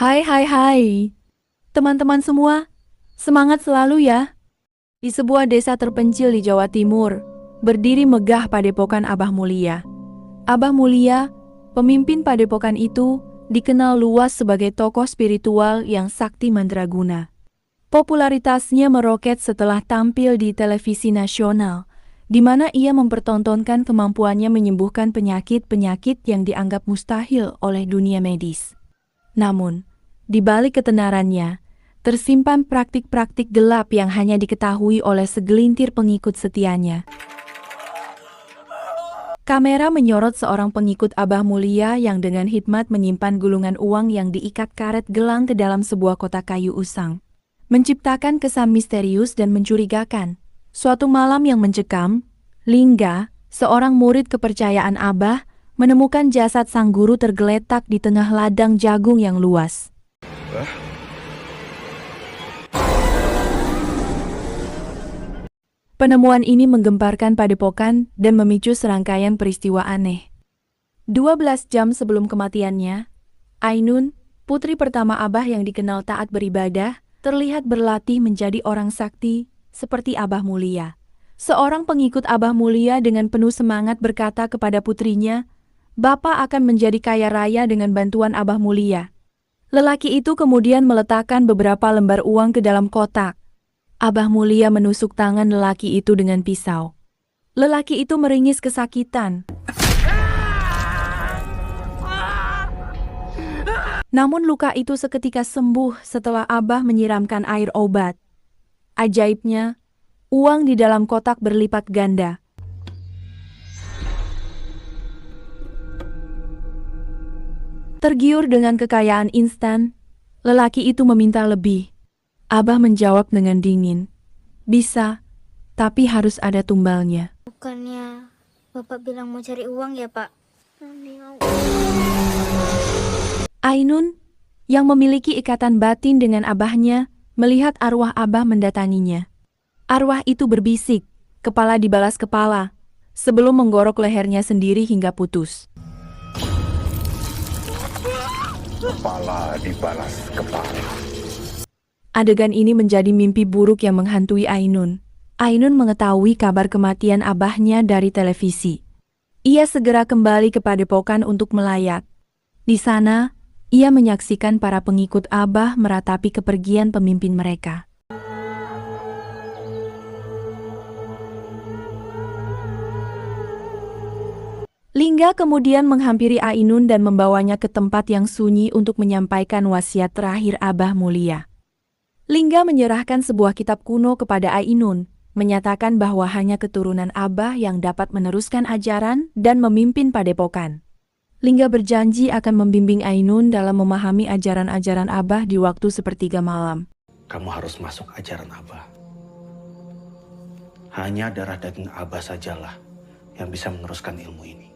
Hai. Teman-teman semua, semangat selalu ya. Di sebuah desa terpencil di Jawa Timur, berdiri megah Padepokan Abah Mulia. Abah Mulia, pemimpin padepokan itu, dikenal luas sebagai tokoh spiritual yang sakti mandraguna. Popularitasnya meroket setelah tampil di televisi nasional, di mana ia mempertontonkan kemampuannya menyembuhkan penyakit-penyakit yang dianggap mustahil oleh dunia medis. Namun, di balik ketenarannya, tersimpan praktik-praktik gelap yang hanya diketahui oleh segelintir pengikut setianya. Kamera menyorot seorang pengikut Abah Mulia yang dengan hikmat menyimpan gulungan uang yang diikat karet gelang ke dalam sebuah kotak kayu usang, menciptakan kesan misterius dan mencurigakan. Suatu malam yang mencekam, Lingga, seorang murid kepercayaan Abah, menemukan jasad sang guru tergeletak di tengah ladang jagung yang luas. Penemuan ini menggemparkan padepokan dan memicu serangkaian peristiwa aneh. 12 jam sebelum kematiannya, Ainun, putri pertama Abah yang dikenal taat beribadah, terlihat berlatih menjadi orang sakti seperti Abah Mulia. Seorang pengikut Abah Mulia dengan penuh semangat berkata kepada putrinya, "Bapak akan menjadi kaya raya dengan bantuan Abah Mulia." Lelaki itu kemudian meletakkan beberapa lembar uang ke dalam kotak. Abah Mulia menusuk tangan lelaki itu dengan pisau. Lelaki itu meringis kesakitan. Namun luka itu seketika sembuh setelah Abah menyiramkan air obat. Ajaibnya, uang di dalam kotak berlipat ganda. Tergiur dengan kekayaan instan, lelaki itu meminta lebih. Abah menjawab dengan dingin, "Bisa, tapi harus ada tumbalnya." Bukannya Bapak bilang mau cari uang ya, Pak? Ainun, yang memiliki ikatan batin dengan abahnya, melihat arwah Abah mendatanginya. Arwah itu berbisik, kepala dibalas kepala, sebelum menggorok lehernya sendiri hingga putus. Kepala dibalas kepala. Adegan ini menjadi mimpi buruk yang menghantui Ainun. Ainun mengetahui kabar kematian abahnya dari televisi. Ia segera kembali ke padepokan untuk melayat. Di sana, ia menyaksikan para pengikut Abah meratapi kepergian pemimpin mereka. Lingga kemudian menghampiri Ainun dan membawanya ke tempat yang sunyi untuk menyampaikan wasiat terakhir Abah Mulia. Lingga menyerahkan sebuah kitab kuno kepada Ainun, menyatakan bahwa hanya keturunan Abah yang dapat meneruskan ajaran dan memimpin padepokan. Lingga berjanji akan membimbing Ainun dalam memahami ajaran-ajaran Abah di waktu sepertiga malam. Kamu harus masuk ajaran Abah. Hanya darah daging Abah sajalah yang bisa meneruskan ilmu ini.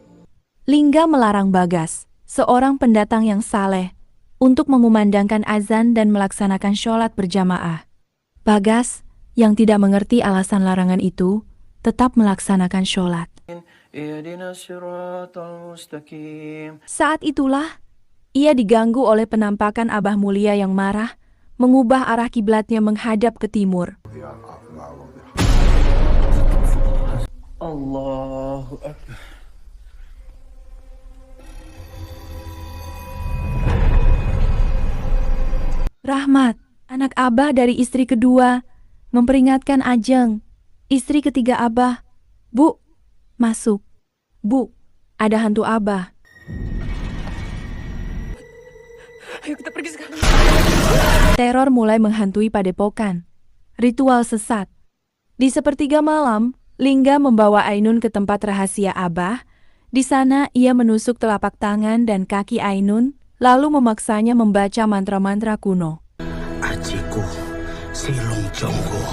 Lingga melarang Bagas, seorang pendatang yang saleh, untuk mengumandangkan azan dan melaksanakan sholat berjamaah. Bagas, yang tidak mengerti alasan larangan itu, tetap melaksanakan sholat. Saat itulah, ia diganggu oleh penampakan Abah Mulia yang marah, mengubah arah kiblatnya menghadap ke timur. Allahu Akbar. Rahmat, anak Abah dari istri kedua, memperingatkan Ajeng, istri ketiga Abah. "Bu, masuk. Bu, ada hantu Abah." Ayo kita pergi sekarang. Teror mulai menghantui padepokan. Ritual sesat. Di sepertiga malam, Lingga membawa Ainun ke tempat rahasia Abah. Di sana ia menusuk telapak tangan dan kaki Ainun, lalu memaksanya membaca mantra-mantra kuno. Ajiku Silung Jonggo.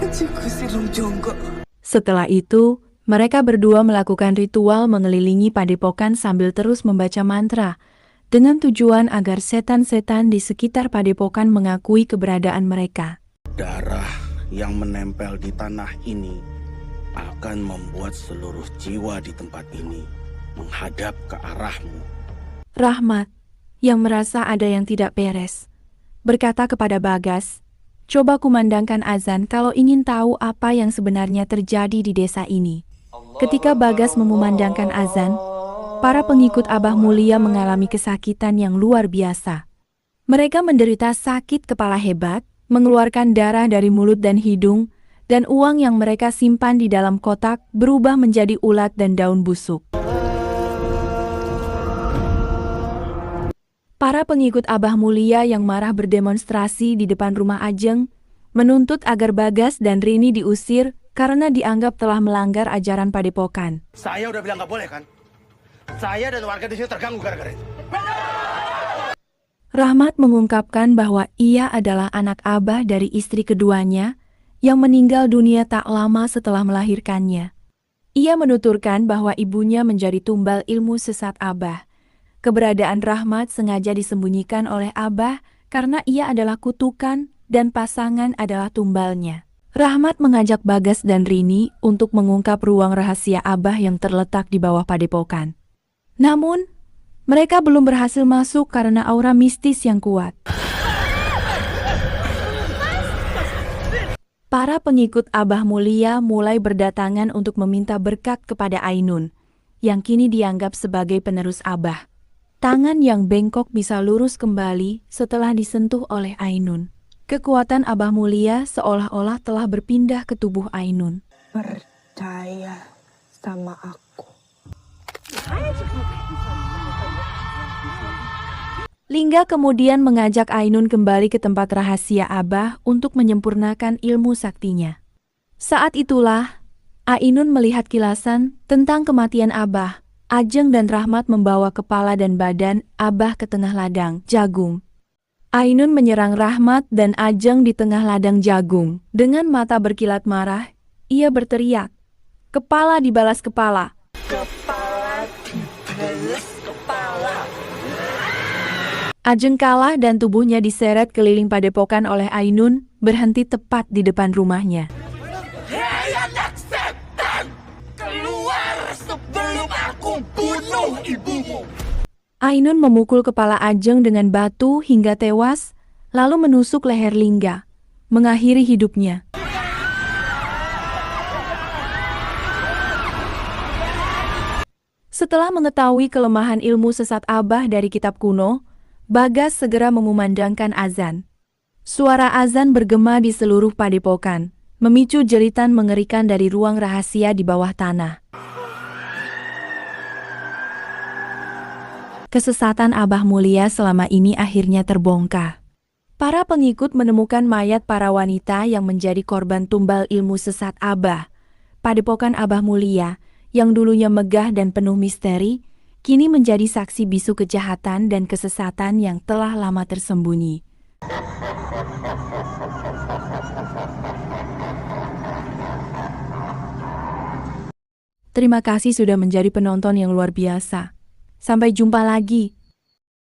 Ajiku Silung Jonggo. Setelah itu, mereka berdua melakukan ritual mengelilingi padepokan sambil terus membaca mantra, dengan tujuan agar setan-setan di sekitar padepokan mengakui keberadaan mereka. Darah yang menempel di tanah ini akan membuat seluruh jiwa di tempat ini menghadap ke arahmu. Rahmat, yang merasa ada yang tidak beres. Berkata kepada Bagas, "Coba kumandangkan azan kalau ingin tahu apa yang sebenarnya terjadi di desa ini." Ketika Bagas memumandangkan azan, para pengikut Abah Mulia mengalami kesakitan yang luar biasa. Mereka menderita sakit kepala hebat, mengeluarkan darah dari mulut dan hidung, dan uang yang mereka simpan di dalam kotak berubah menjadi ulat dan daun busuk. Para pengikut Abah Mulia yang marah berdemonstrasi di depan rumah Ajeng, menuntut agar Bagas dan Rini diusir karena dianggap telah melanggar ajaran padepokan. Saya udah bilang nggak boleh kan? Saya dan warga di sini terganggu gara-gara itu. Rahmat mengungkapkan bahwa ia adalah anak Abah dari istri keduanya yang meninggal dunia tak lama setelah melahirkannya. Ia menuturkan bahwa ibunya menjadi tumbal ilmu sesat Abah. Keberadaan Rahmat sengaja disembunyikan oleh Abah karena ia adalah kutukan dan pasangan adalah tumbalnya. Rahmat mengajak Bagas dan Rini untuk mengungkap ruang rahasia Abah yang terletak di bawah padepokan. Namun, mereka belum berhasil masuk karena aura mistis yang kuat. Para pengikut Abah Mulia mulai berdatangan untuk meminta berkat kepada Ainun, yang kini dianggap sebagai penerus Abah. Tangan yang bengkok bisa lurus kembali setelah disentuh oleh Ainun. Kekuatan Abah Mulia seolah-olah telah berpindah ke tubuh Ainun. Percaya sama aku. Lingga kemudian mengajak Ainun kembali ke tempat rahasia Abah untuk menyempurnakan ilmu saktinya. Saat itulah, Ainun melihat kilasan tentang kematian Abah. Ajeng dan Rahmat membawa kepala dan badan Abah ke tengah ladang jagung. Ainun menyerang Rahmat dan Ajeng di tengah ladang jagung. Dengan mata berkilat marah, ia berteriak, "Kepala dibalas kepala." Ajeng kalah dan tubuhnya diseret keliling padepokan oleh Ainun, berhenti tepat di depan rumahnya. Hei anak setan! Keluar sebelum aku bunuh ibumu! Ainun memukul kepala Ajeng dengan batu hingga tewas, lalu menusuk leher Lingga, mengakhiri hidupnya. Setelah mengetahui kelemahan ilmu sesat Abah dari kitab kuno, Bagas segera memumandangkan azan. Suara azan bergema di seluruh padepokan, memicu jeritan mengerikan dari ruang rahasia di bawah tanah. Kesesatan Abah Mulia selama ini akhirnya terbongkar. Para pengikut menemukan mayat para wanita yang menjadi korban tumbal ilmu sesat Abah. Padepokan Abah Mulia, yang dulunya megah dan penuh misteri, kini menjadi saksi bisu kejahatan dan kesesatan yang telah lama tersembunyi. Terima kasih sudah menjadi penonton yang luar biasa. Sampai jumpa lagi.